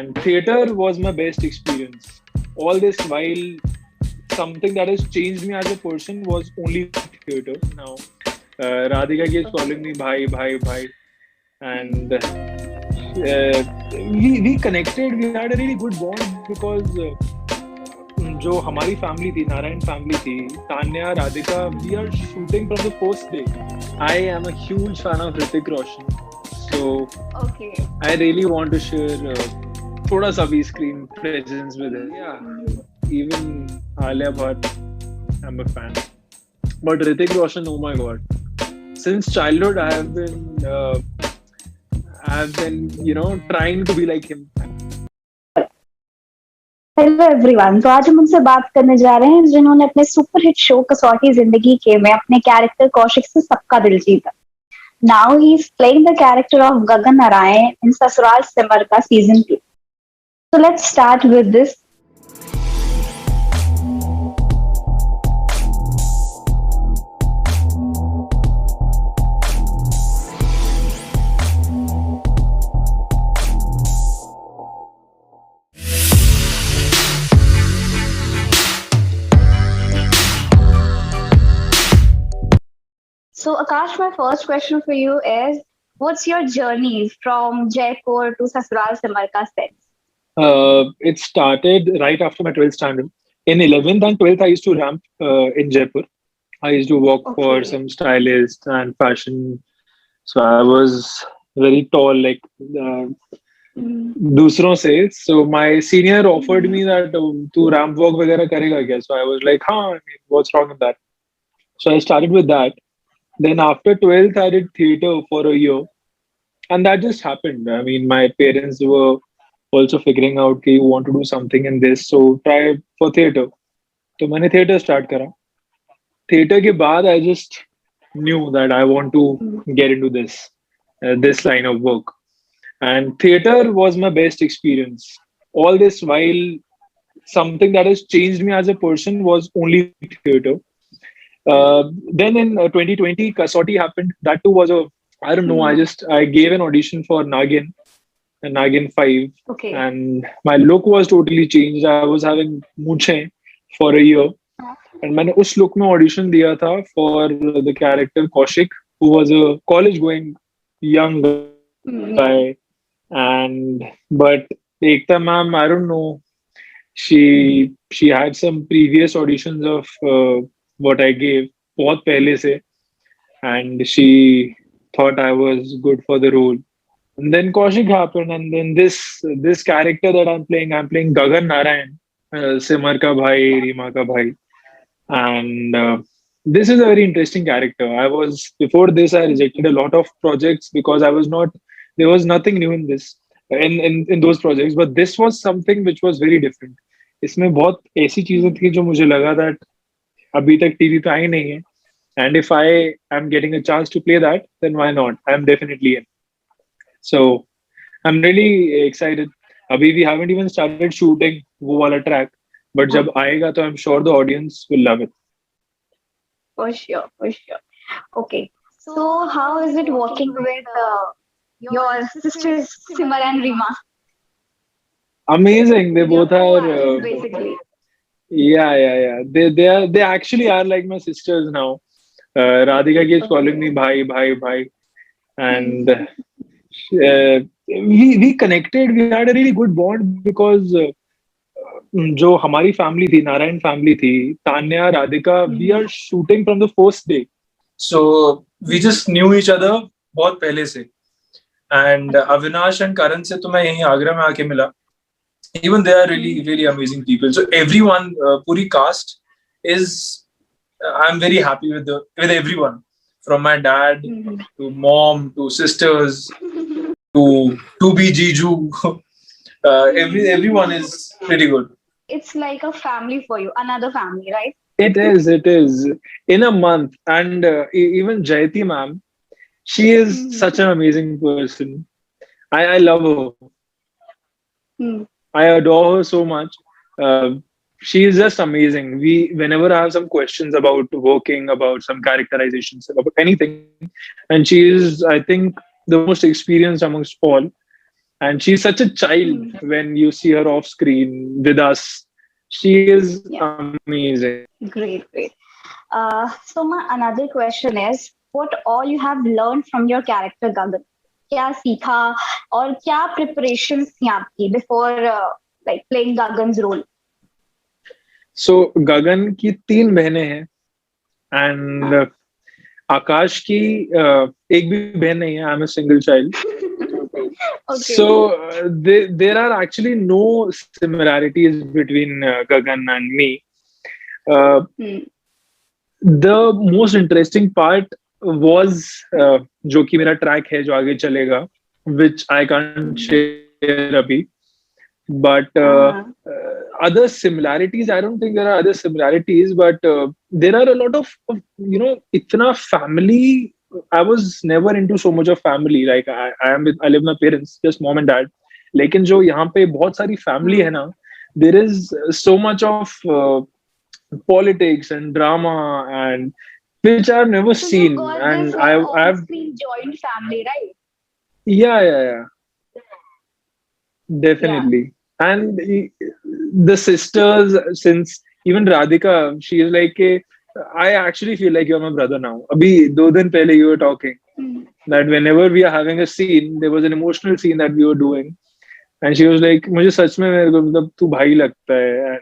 And theater was my best experience. All this while, something that has changed me as a person was only theater. Now, Radhika keeps calling me bhai, bhai, bhai, and we connected. We had a really good bond because जो हमारी family थी, Narayan family थी, Tanya, Radhika, we are shooting from the first day. I am a huge fan of Hrithik Roshan, so Okay. I really want to share थोड़ा सा भी screen presence with him. Yeah, even Alia Bhatt, I'm a fan. But Hrithik Roshan, oh my God! Since childhood, trying to be like him. Hello everyone, तो आज हम उनसे बात करने जा रहे हैं जिन्होंने अपने सुपरहिट शो कसौटी जिंदगी के में अपने कैरेक्टर कौशिक से सबका दिल जीता. Now he is playing the character of Gagan Narayan in Sasural Simar Ka season 2. So let's start with this. So Akash, my first question for you is, what's your journey from Jaipur to Sasural Simarka set? It started right after my 12th standard. In 11th and 12th, I used to ramp in Jaipur. I used to work for Okay. some stylist and fashion. So I was very tall, like Mm, दूसरों से. So my senior offered mm, me that तू ramp walk वगैरह करेगा क्या? So I was like, हाँ, I mean, what's wrong with that? So I started with that. Then after 12th, I did theater for a year. And that just happened. I mean, my parents were also figuring out कि you want to do something in this, so try for theater. तो मैंने theater start करा. Theater के बाद I just knew that I want to mm, get into this line of work. And theater was my best experience. All this while, something that has changed me as a person was only theater. Then in 2020, Kasauti happened. That too was I don't know. mm. I gave an audition for Nagin 5, Okay. and my look was totally changed. I was having मूंछें for a year, and मैंने उस look में audition दिया था for the character Kaushik, who was a college going young guy. Yeah. And but Ekta ma'am, I don't know, she had some previous auditions of what I gave बहुत पहले से, and she thought I was good for the role. And then Kaushik happened, and then this character that I'm playing Gagan Narayan, Simar ka bhai, Rima ka bhai, and this is a very interesting character. I was before this, I rejected a lot of projects because I was not there was nothing new in this in those projects, but this was something which was very different. इसमें बहुत ऐसी चीजें थी जो मुझे लगा that अभी तक टीवी पे आई नहीं है, and if I am getting a chance to play that, then why not? I'm definitely in. So I'm really excited. Abhi we haven't even started shooting वो वाला track, but जब आएगा तो I'm sure the audience will love it. For sure, for sure. Okay. So how is it working with your sisters Simar and Rima? Amazing. They Your both are. co-actors, basically. Yeah. They actually are like my sisters now. Radhika keeps calling me Okay. bhai, bhai, bhai, Hmm. and we connected. We had a really good bond because जो हमारी family थी, Narayan family थी, Tanya, Radhika, we Hmm. are shooting from the first day. So we just knew each other बहुत पहले से. And Avinash and Karan से तो मैं यहीं आगरा में आके मिला. Even they are Hmm. really amazing people. So everyone, puri cast is. I'm very happy with everyone, from my dad Hmm. to mom to sisters to be Jiju. Everyone is pretty good. It's like a family for you, another family, right? It is in a month, and even Jayati ma'am, she is Hmm. such an amazing person. I love her. Hmm. I adore her so much. Uh, she is just amazing. Whenever I have some questions about working, about some characterizations, about anything, and she is, I think, the most experienced amongst all. and she's such a child when you see her off screen with us. She is Yeah. amazing. Great, great. So my another question is, what all you have learned from your character Gagan? क्या सीखा और क्या preparations थी आपकी before like playing Gagan's role? So गगन की 3 बहनें हैं, and आकाश की एक भी बहन नहीं है. I am a single child. Okay. So there are actually no similarities between Gagan and me. Uh, Hmm. the most interesting part was जो कि मेरा ट्रैक है जो आगे चलेगा, which I can't share अभी. But other similarities, I don't think there are other similarities, but there are a lot of itna family. I was never into so much of family. Like I live with my parents, just mom and dad. लेकिन जो यहाँ पे बहुत सारी family है ना, there is so much of politics and drama and which I've never So you seen. got And this I've on-screen joint family, right? yeah, Yeah. definitely. And the sisters, since even Radhika, she is like, I actually feel like you're my brother now. Abhi, 2 दिन pehle you were talking Hmm. that whenever we are having a scene, there was an emotional scene that we were doing. And she was like, मुझे सच में मेरे को मतलब तू भाई लगता है.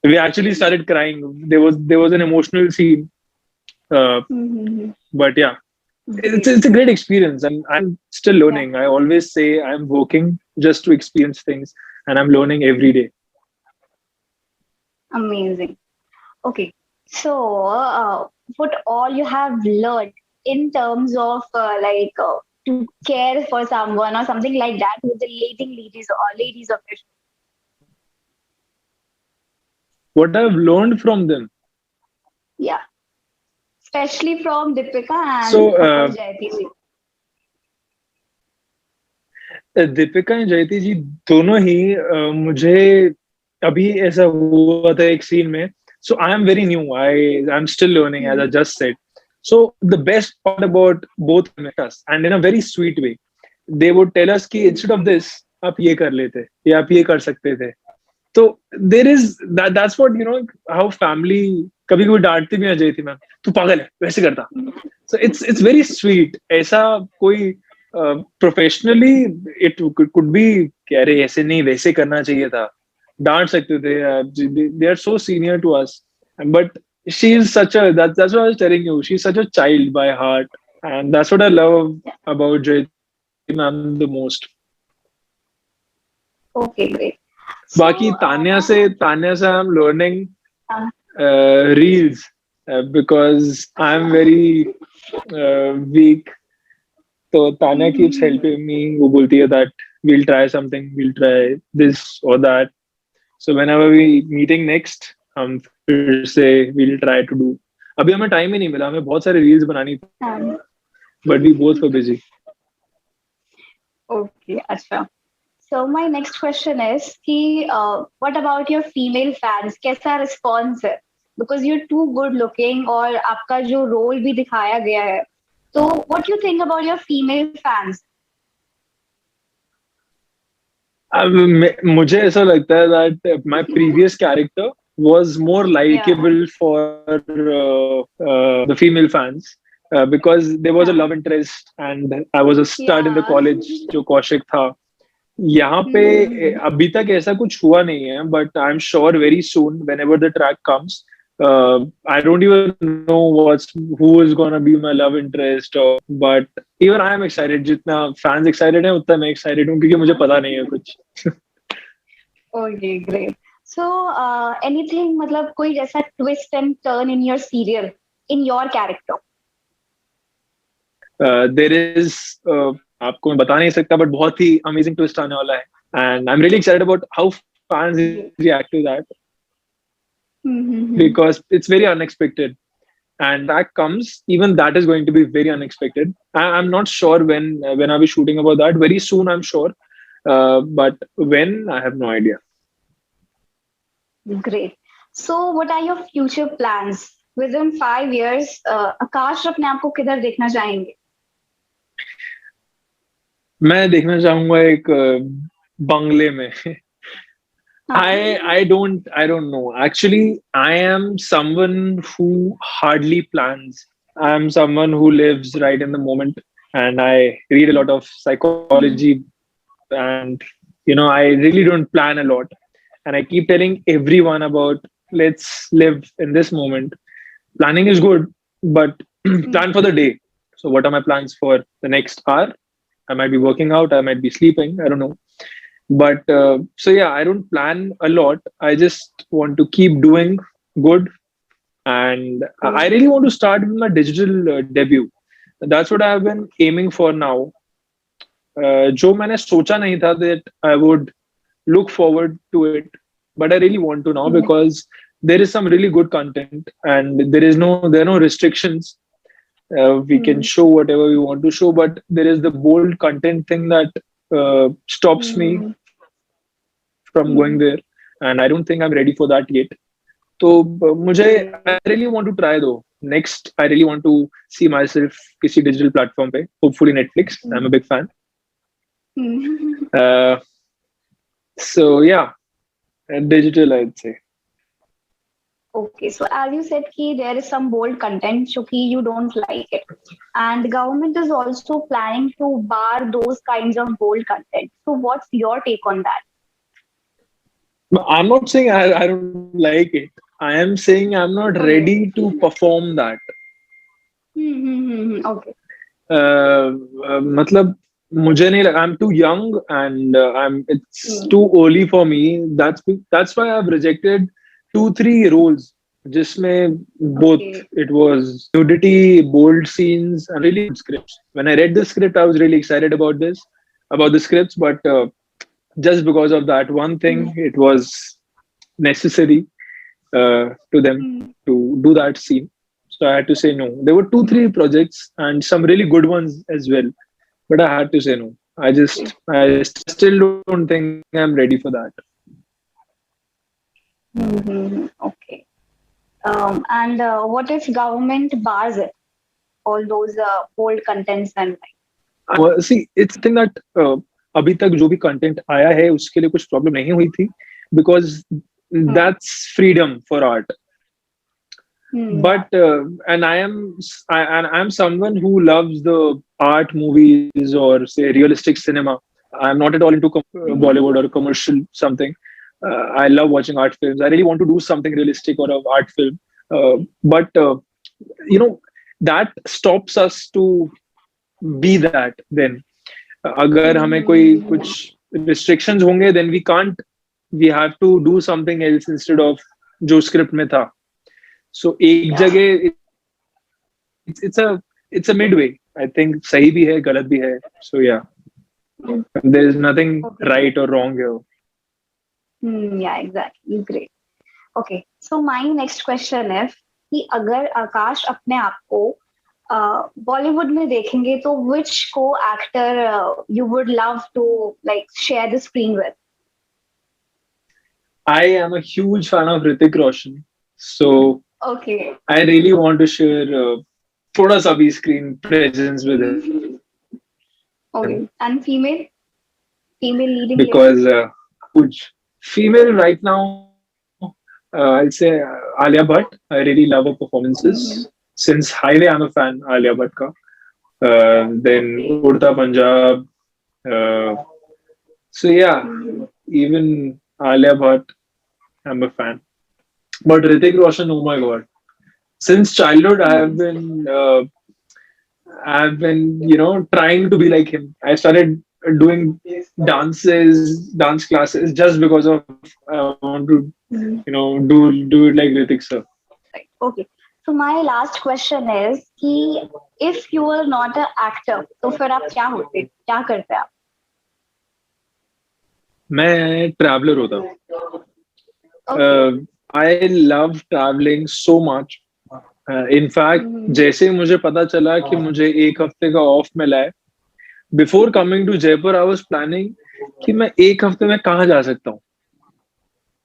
And we actually started crying. There was an emotional scene. Mm-hmm. But yeah, Great. it's a great experience, and I'm still Yeah. learning. I always say I'm working just to experience things, and I'm learning every day. Amazing. Okay. So, what all you have learned in terms of to care for someone or something like that with the leading ladies of your show? What I've learned from them. Yeah. Especially from Deepika and So, of course Jayati ji. Deepika and जयति जी दोनों ही मुझे अभी ऐसा हुआ था एक scene में. So I am very new. I'm still learning, as I just said. So the best part about both met us, and in a very sweet way, they would tell us कि instead of this आप ये कर लेते या आप ये कर सकते थे. तो there is that's what how family कभी कभी डांटती भी है जयति मैम, तू पागल है वैसे करता. So it's very sweet. ऐसा कोई प्रोफेशनली इट कुड बी कि अरे ऐसे नहीं वैसे करना चाहिए था, डांट सकते थे. They are so senior to us, but she is such a that's what I was telling you, she's such a child by heart, and that's what I love about Jayati ma'am the most. Okay, great. So, बाकी तान्या से I'm learning uh, reels because I'm very weak. So Tanya keeps helping me. वो बोलती है that we'll try something, we'll try this or that. So whenever we meeting next, हम फिर से we'll try to do. अभी हमें time ही नहीं मिला, हमें बहुत सारे रील्स बनानी थी, but we both were busy. Okay, अच्छा. So my next question is कि what about your female fans? कैसा response है? Because you're too good looking और आपका जो role भी दिखाया गया है. So what do you think about your female fans? मुझे ऐसा लगता है that my previous character was more likable for the female fans because there was a love interest and I was a stud in the college जो कौशिक था. यहाँ पे अभी तक ऐसा कुछ हुआ नहीं है, but I'm sure very soon whenever the track comes, I don't even know who is gonna be my love interest, but even I am excited. जितना fans excited हैं उतना मैं excited हूँ क्योंकि मुझे पता नहीं है कुछ. Okay, great. So anything मतलब कोई जैसा twist and turn in your serial, in your character? There is आपको मैं बता नहीं सकता, but बहुत ही amazing twist आने वाला है, and I'm really excited about how fans react to that. Because it's very unexpected, and that comes, even that is going to be very unexpected. I'm not sure when I'll be shooting about that. Very soon, I'm sure, but when, I have no idea. Great. So what are your future plans within 5 years? आकाश अपने आप को किधर देखना चाहेंगे? मैं देखना चाहूंगा एक बंगले में. हाँ. I don't know. Actually, I am someone who hardly plans. I am someone who lives right in the moment, and I read a lot of Hmm. psychology, and I really don't plan a lot. And I keep telling everyone about, let's live in this moment. Planning is good, but Hmm. plan for the day. So what are my plans for the next hour? I might be working out, I might be sleeping, I don't know. But so yeah, I don't plan a lot. I just want to keep doing good, and I really want to start with my digital debut. That's what I've been aiming for now. जो मैंने सोचा नहीं था that I would look forward to it, but I really want to now Hmm. because there is some really good content, and there are no restrictions. We can Hmm. show whatever we want to show, but there is the bold content thing that stops me Hmm. from going Hmm. there, and I don't think I'm ready for that yet. तो मुझे Hmm. I really want to try though. Next, I really want to see myself किसी digital platform पे, hopefully Netflix. I'm a big fan. Hmm. Uh, so yeah, digital I'd say. Okay, so as you said, ki there is some bold content, so ki you don't like it, and the government is also planning to bar those kinds of bold content. So, what's your take on that? But I'm not saying I don't like it. I am saying I'm not ready Okay. to perform that. Okay. मतलब मुझे नहीं लगा. I'm too young, and it's Hmm. too early for me. That's why I've rejected 2-3 roles जिसमें both Okay. it was nudity, bold scenes, and really good scripts. When I read the script, I was really excited about the scripts, but just because of that one thing, Hmm. it was necessary to them Hmm. to do that scene. So I had to say no. There were 2-3 projects and some really good ones as well, but I had to say no. I still don't think I'm ready for that. Okay. And what if government bars it? All those bold contents and like. See, it's the thing that अभी तक जो भी content आया है उसके लिए कुछ problem नहीं हुई थी, because Hmm. that's freedom for art. Yeah. But and I'm someone who loves the art movies or say realistic cinema. I'm not at all into Hmm. Bollywood or commercial something. I love watching art films. I really want to do something realistic or an art film, but you know that stops us to be that. Then अगर हमें कोई Hmm. कुछ restrictions होंगे, then we have to do something else instead of जो script में था. So एक Yeah. जगह it's a midway. I think सही भी है, गलत भी है. So yeah, there is nothing Okay, right great. or wrong here. Yeah, exactly. Great. Okay. So my next question is कि अगर आकाश अपने आप को बॉलीवुड में देखेंगे तो which co-actor you would love to like share the screen with? I am a huge fan of Hrithik Roshan, so Okay. I really want to share थोड़ा सा भी screen presence with him Okay. And female leading lady? because huge female right now. I'll say Alia Bhatt. I really love her Mm-hmm. performances. Since Highway, I'm a fan Alia Bhatt ka. Then Okay. Udta Punjab. Uh, so yeah, Mm-hmm. even Alia Bhatt, I'm a fan. But Hrithik Roshan, oh my god! Since childhood, I've been trying to be like him. I started doing dance classes just because of I want to Mm-hmm. do it like Hrithik sir. Right. Okay. So my last question is कि if you were not an actor, तो फिर आप क्या होते? क्या करते आप? मैं ट्रैवलर होता. Okay. I love traveling so much. In fact Mm-hmm. जैसे ही मुझे पता चला कि मुझे एक हफ्ते का ऑफ मिला है, before coming to Jaipur I was planning कि मैं एक हफ्ते में कहाँ जा सकता हूँ.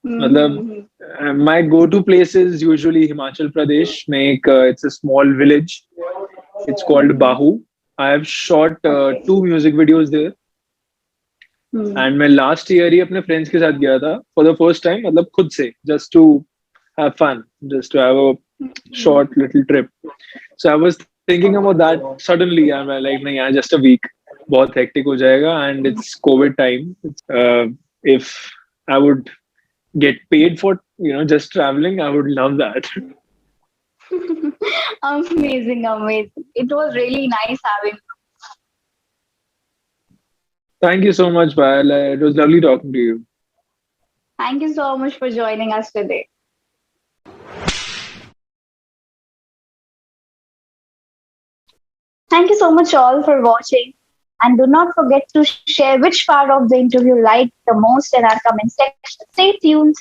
मतलब Mm-hmm. My go to places usually Himachal Pradesh में एक it's a small village. It's called Mm-hmm. Bahu. I have shot Okay. 2 music videos there. And मैं लास्ट ईयर ही अपने फ्रेंड्स के साथ गया था फॉर द फर्स्ट टाइम, मतलब खुद से, just to have fun, just to have a short little trip. So I was thinking about that suddenly. I'm like, नहीं यार, just a week, बहुत hectic हो जाएगा, and it's COVID time. If I would get paid for just traveling, I would love that. Amazing, amazing. It was really nice having you. Thank you so much, Payal. It was lovely talking to you. Thank you so much for joining us today. Thank you so much all for watching. And do not forget to share which part of the interview you liked the most in our comment section. Stay tuned.